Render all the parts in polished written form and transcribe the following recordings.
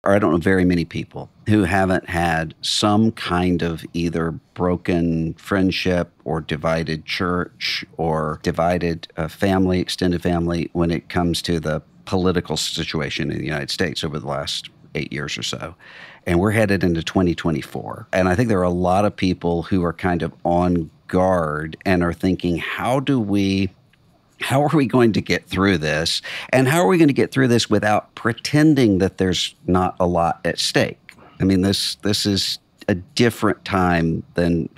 or I don't know very many people who haven't had some kind of either broken friendship or divided church or divided family, extended family, when it comes to the political situation in the United States over the last 8 years or so. And we're headed into 2024. And I think there are a lot of people who are kind of on guard and are thinking, how are we going to get through this? And how are we going to get through this without pretending that there's not a lot at stake? I mean, this is a different time than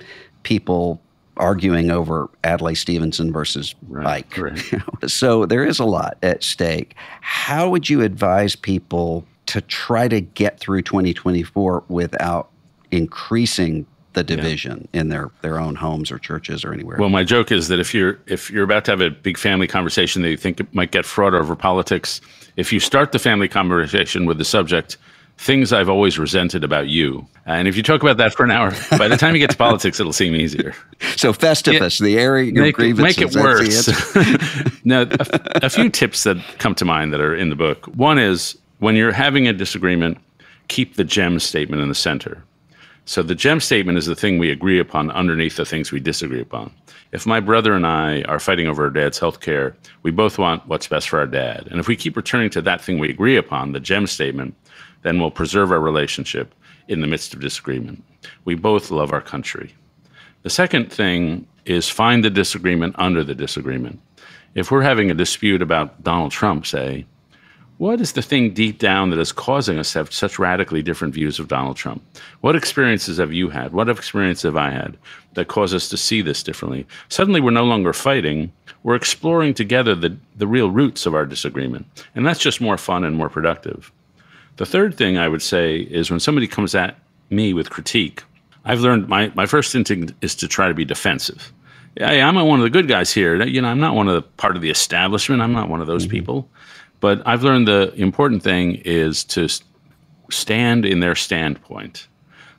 people arguing over Adlai Stevenson versus Ike. Right. So there is a lot at stake. How would you advise people to try to get through 2024 without increasing the division in their own homes or churches or anywhere? Well, my joke is that if you're about to have a big family conversation that you think it might get fraught over politics, if you start the family conversation with the subject, things I've always resented about you, and if you talk about that for an hour, by the time you get to politics, it'll seem easier. So Festivus, the area of grievances. Make it worse. Now, a few tips that come to mind that are in the book. One is, when you're having a disagreement, keep the gem statement in the center. So the gem statement is the thing we agree upon underneath the things we disagree upon. If my brother and I are fighting over our dad's health care, we both want what's best for our dad. And if we keep returning to that thing we agree upon, the gem statement, then we'll preserve our relationship in the midst of disagreement. We both love our country. The second thing is find the disagreement under the disagreement. If we're having a dispute about Donald Trump, say, what is the thing deep down that is causing us to have such radically different views of Donald Trump? What experiences have you had? What experience have I had that cause us to see this differently? Suddenly, we're no longer fighting. We're exploring together the real roots of our disagreement. And that's just more fun and more productive. The third thing I would say is when somebody comes at me with critique, I've learned my first instinct is to try to be defensive. Yeah, I'm one of the good guys here. I'm not one of the part of the establishment. I'm not one of those people. But I've learned the important thing is to stand in their standpoint,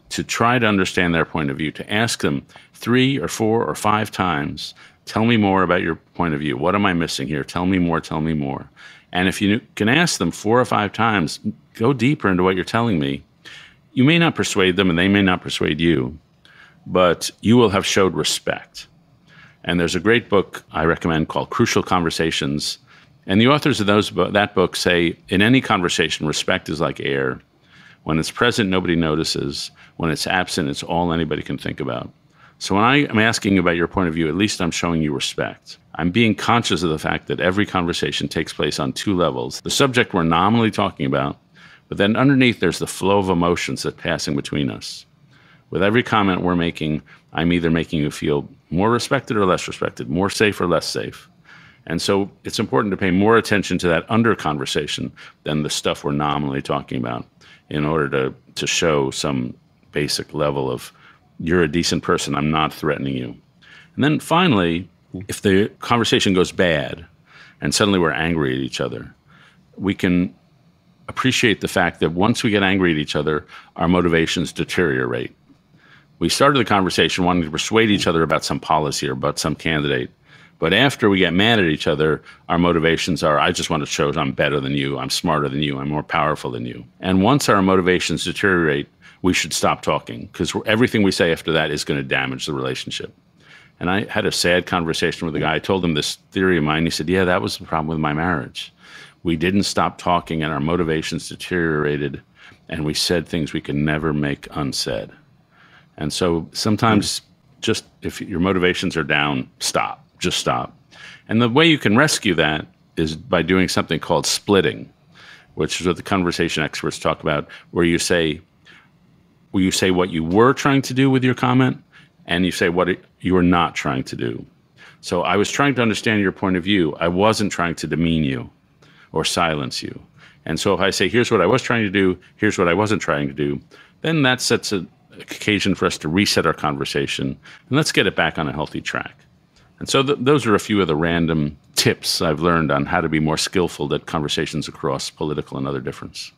to try to understand their point of view, to ask them 3 or 4 or 5 times, tell me more about your point of view. What am I missing here? Tell me more, tell me more. And if you can ask them 4 or 5 times, go deeper into what you're telling me. You may not persuade them and they may not persuade you, but you will have showed respect. And there's a great book I recommend called Crucial Conversations. And the authors of that book say, in any conversation, respect is like air. When it's present, nobody notices. When it's absent, it's all anybody can think about. So when I am asking about your point of view, at least I'm showing you respect. I'm being conscious of the fact that every conversation takes place on 2 levels. The subject we're nominally talking about, but then underneath there's the flow of emotions that's passing between us. With every comment we're making, I'm either making you feel more respected or less respected, more safe or less safe. And so it's important to pay more attention to that under conversation than the stuff we're nominally talking about in order to show some basic level of, you're a decent person, I'm not threatening you. And then finally, if the conversation goes bad and suddenly we're angry at each other, we can appreciate the fact that once we get angry at each other, our motivations deteriorate. We started the conversation wanting to persuade each other about some policy or about some candidate. But after we get mad at each other, our motivations are, I just want to show I'm better than you, I'm smarter than you, I'm more powerful than you. And once our motivations deteriorate, we should stop talking, because everything we say after that is going to damage the relationship. And I had a sad conversation with a guy. I told him this theory of mine. He said, yeah, that was the problem with my marriage. We didn't stop talking and our motivations deteriorated and we said things we could never make unsaid. And so sometimes just if your motivations are down, stop. Just stop. And the way you can rescue that is by doing something called splitting, which is what the conversation experts talk about, where you say what you were trying to do with your comment, and you say what you were not trying to do. So I was trying to understand your point of view. I wasn't trying to demean you or silence you. And so if I say, here's what I was trying to do, here's what I wasn't trying to do, then that sets an occasion for us to reset our conversation, and let's get it back on a healthy track. And so those are a few of the random tips I've learned on how to be more skillful at conversations across political and other difference.